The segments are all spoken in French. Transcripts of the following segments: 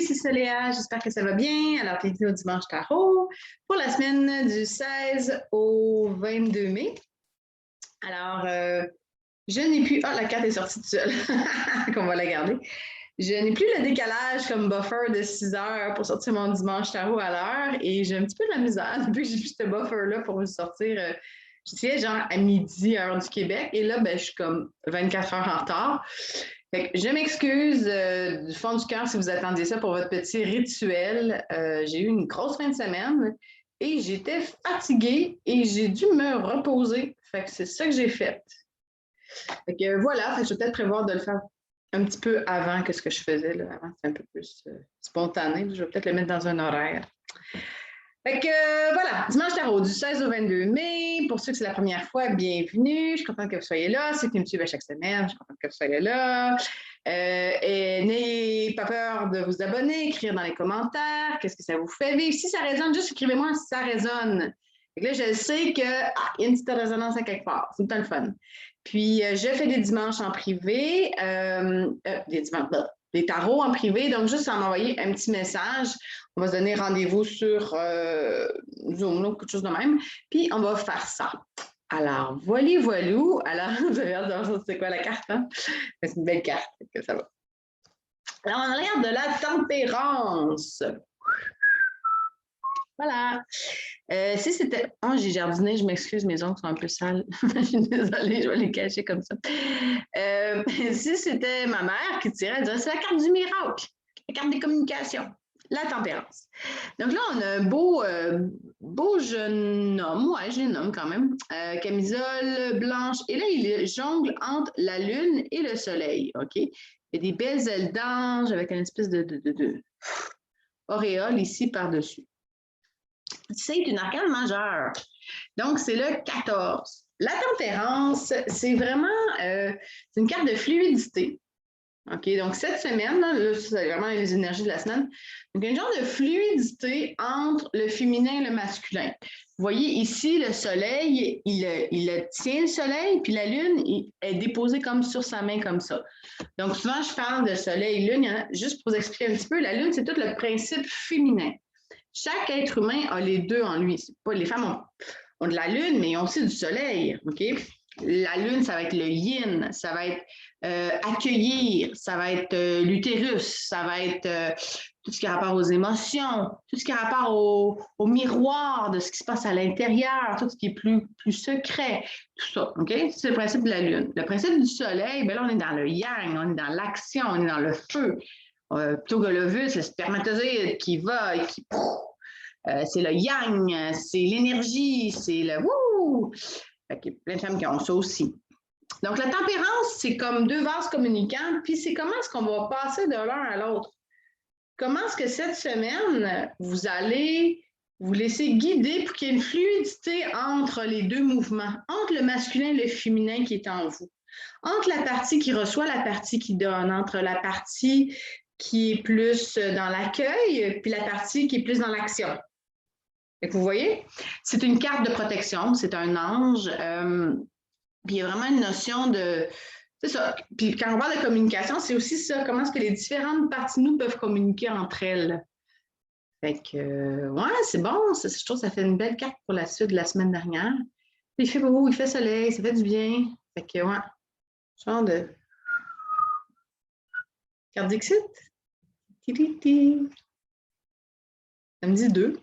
c'est Soléa, j'espère que ça va bien. Alors, bienvenue au Dimanche Tarot pour la semaine du 16 au 22 mai. Alors, je n'ai plus... Ah, la carte est sortie toute seule, qu'on va la garder. Je n'ai plus le décalage comme buffer de 6 heures pour sortir mon Dimanche Tarot à l'heure et j'ai un petit peu de la misère depuis que j'ai plus ce buffer-là pour vous sortir. J'étais genre à midi, heure du Québec, et là, ben, je suis comme 24 heures en retard. Fait que je m'excuse du fond du cœur si vous attendiez ça pour votre petit rituel. J'ai eu une grosse fin de semaine et j'étais fatiguée et j'ai dû me reposer. Fait que c'est ça que j'ai fait. Fait que voilà, fait que je vais peut-être prévoir de le faire un petit peu avant que ce que je faisais. Là. Avant, c'était un peu plus spontané. Je vais peut-être le mettre dans un horaire. Fait que voilà, Dimanche Tarot du 16 au 22 mai. Pour ceux que c'est la première fois, bienvenue. Je suis contente que vous soyez là. Ceux qui me suivent à chaque semaine, je suis contente que vous soyez là. Et n'ayez pas peur de vous abonner, écrire dans les commentaires qu'est-ce que ça vous fait vivre. Si ça résonne, juste écrivez-moi si ça résonne. Fait que là, je sais qu'il y a une petite résonance à quelque part. C'est tout le temps le fun. Puis, je fais des dimanches en privé, des tarots en privé. Donc, juste en m'envoyer un petit message. On va se donner rendez-vous sur Zoom, ou quelque chose de même. Puis, on va faire ça. Alors, voilou. Alors, vous avez hâte de voir c'est quoi la carte, hein? C'est une belle carte, que ça va. Alors, on regarde de la tempérance. Voilà. Si c'était... Oh, j'ai jardiné, je m'excuse, mes ongles sont un peu sales. Je suis désolée, je vais les cacher comme ça. Si c'était ma mère qui tirait, elle dirait c'est la carte du miracle, la carte des communications, la tempérance. Donc là, on a un beau jeune homme, ouais, je le nomme quand même, camisole blanche. Et là, il jongle entre la lune et le soleil, OK? Il y a des belles ailes d'ange avec une espèce de auréole ici par-dessus. C'est une arcane majeure. Donc, c'est le 14. La tempérance, c'est vraiment c'est une carte de fluidité. OK? Donc, cette semaine, là, c'est vraiment les énergies de la semaine. Donc, un genre de fluidité entre le féminin et le masculin. Vous voyez ici, le soleil, il tient le soleil, puis la lune est déposée comme sur sa main, comme ça. Donc, souvent, je parle de soleil-lune. Juste pour vous expliquer un petit peu, la lune, c'est tout le principe féminin. Chaque être humain a les deux en lui. Pas, les femmes ont de la lune, mais ils ont aussi du soleil. OK? La lune, ça va être le yin, ça va être accueillir, ça va être l'utérus, ça va être tout ce qui a rapport aux émotions, tout ce qui a rapport au miroir de ce qui se passe à l'intérieur, tout ce qui est plus secret, tout ça. OK? C'est le principe de la lune. Le principe du soleil, bien là, on est dans le yang, on est dans l'action, on est dans le feu. Plutôt que l'ovule, c'est le spermatozoïde qui va et qui... c'est le yang, c'est l'énergie, c'est le wouh! Il y a plein de femmes qui ont ça aussi. Donc, la tempérance, c'est comme deux vases communicants, puis c'est comment est-ce qu'on va passer de l'un à l'autre. Comment est-ce que cette semaine, vous allez vous laisser guider pour qu'il y ait une fluidité entre les deux mouvements, entre le masculin et le féminin qui est en vous, entre la partie qui reçoit, la partie qui donne, entre la partie qui est plus dans l'accueil, puis la partie qui est plus dans l'action. Vous voyez, c'est une carte de protection, c'est un ange, puis il y a vraiment une notion de... C'est ça. Puis quand on parle de communication, c'est aussi ça, comment est-ce que les différentes parties de nous peuvent communiquer entre elles. Fait que, ouais, c'est bon, je trouve que ça fait une belle carte pour la suite de la semaine dernière. Il fait beau, il fait soleil, ça fait du bien. Fait que, ouais, genre de... Carte d'exit. Ça me dit 2.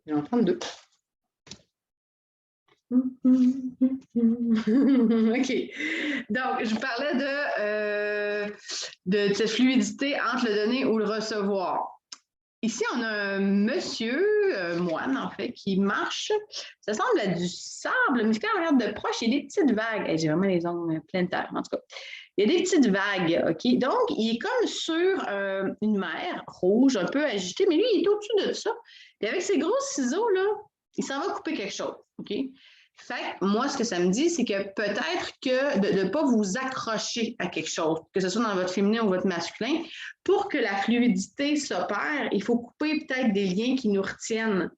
Je vais en prendre 2. OK. Donc, je parlais de cette fluidité entre le donner ou le recevoir. Ici, on a un monsieur, moine en fait, qui marche. Ça semble à du sable, mais quand on regarde de proche, il y a des petites vagues. Hey, j'ai vraiment les ongles pleins de terre, en tout cas. Il y a des petites vagues, OK? Donc, il est comme sur une mer rouge, un peu agitée, mais lui, il est au-dessus de ça. Et avec ses gros ciseaux, là, il s'en va couper quelque chose, OK? Fait que moi, ce que ça me dit, c'est que peut-être que de ne pas vous accrocher à quelque chose, que ce soit dans votre féminin ou votre masculin, pour que la fluidité s'opère, il faut couper peut-être des liens qui nous retiennent.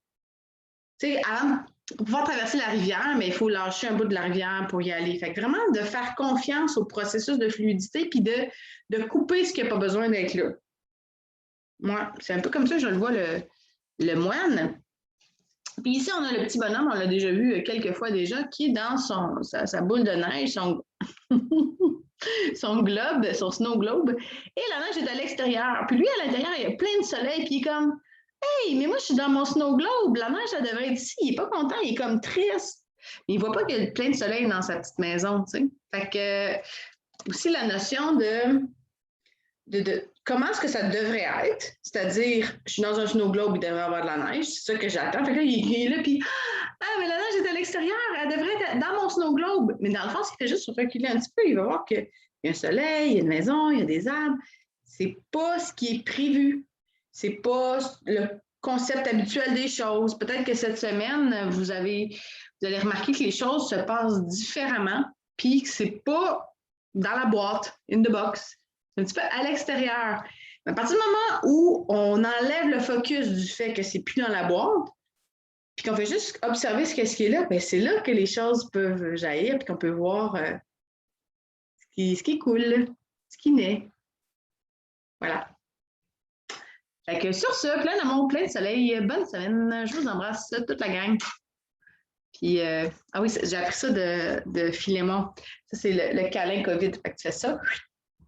Tu sais, avant de pouvoir traverser la rivière, mais il faut lâcher un bout de la rivière pour y aller. Fait que vraiment de faire confiance au processus de fluidité puis de couper ce qui n'a pas besoin d'être là. Moi, c'est un peu comme ça que je le vois, le moine. Puis ici, on a le petit bonhomme, on l'a déjà vu quelques fois déjà, qui est dans sa boule de neige, son globe, son snow globe, et la neige est à l'extérieur. Puis lui, à l'intérieur, il y a plein de soleil, puis il est comme Hey, mais moi, je suis dans mon snow globe, la neige, elle devrait être ici. Il n'est pas content, il est comme triste. Mais il ne voit pas qu'il y a plein de soleil dans sa petite maison, tu sais. Fait que, aussi la notion de comment est-ce que ça devrait être, c'est-à-dire, je suis dans un snow globe, il devrait y avoir de la neige, c'est ça que j'attends. Fait que là, il est là, puis ah, mais la neige est à l'extérieur, elle devrait être dans mon snow globe. Mais dans le fond, s'il fait juste se reculer un petit peu, il va voir qu'il y a un soleil, il y a une maison, il y a des arbres. C'est pas ce qui est prévu. C'est pas le concept habituel des choses. Peut-être que cette semaine, vous allez remarquer que les choses se passent différemment, puis que c'est pas dans la boîte, in the box. C'est un petit peu à l'extérieur. Mais à partir du moment où on enlève le focus du fait que c'est plus dans la boîte, puis qu'on fait juste observer ce qui est là, ben c'est là que les choses peuvent jaillir, puis qu'on peut voir ce qui est cool, ce qui naît. Voilà. Fait que sur ce, plein d'amour, plein de soleil, bonne semaine. Je vous embrasse toute la gang. Puis, ah oui, j'ai appris ça de Philémon. Ça, c'est le câlin COVID. Fait que tu fais ça,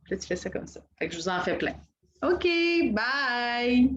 puis là, tu fais ça comme ça. Fait que je vous en fais plein. OK, bye!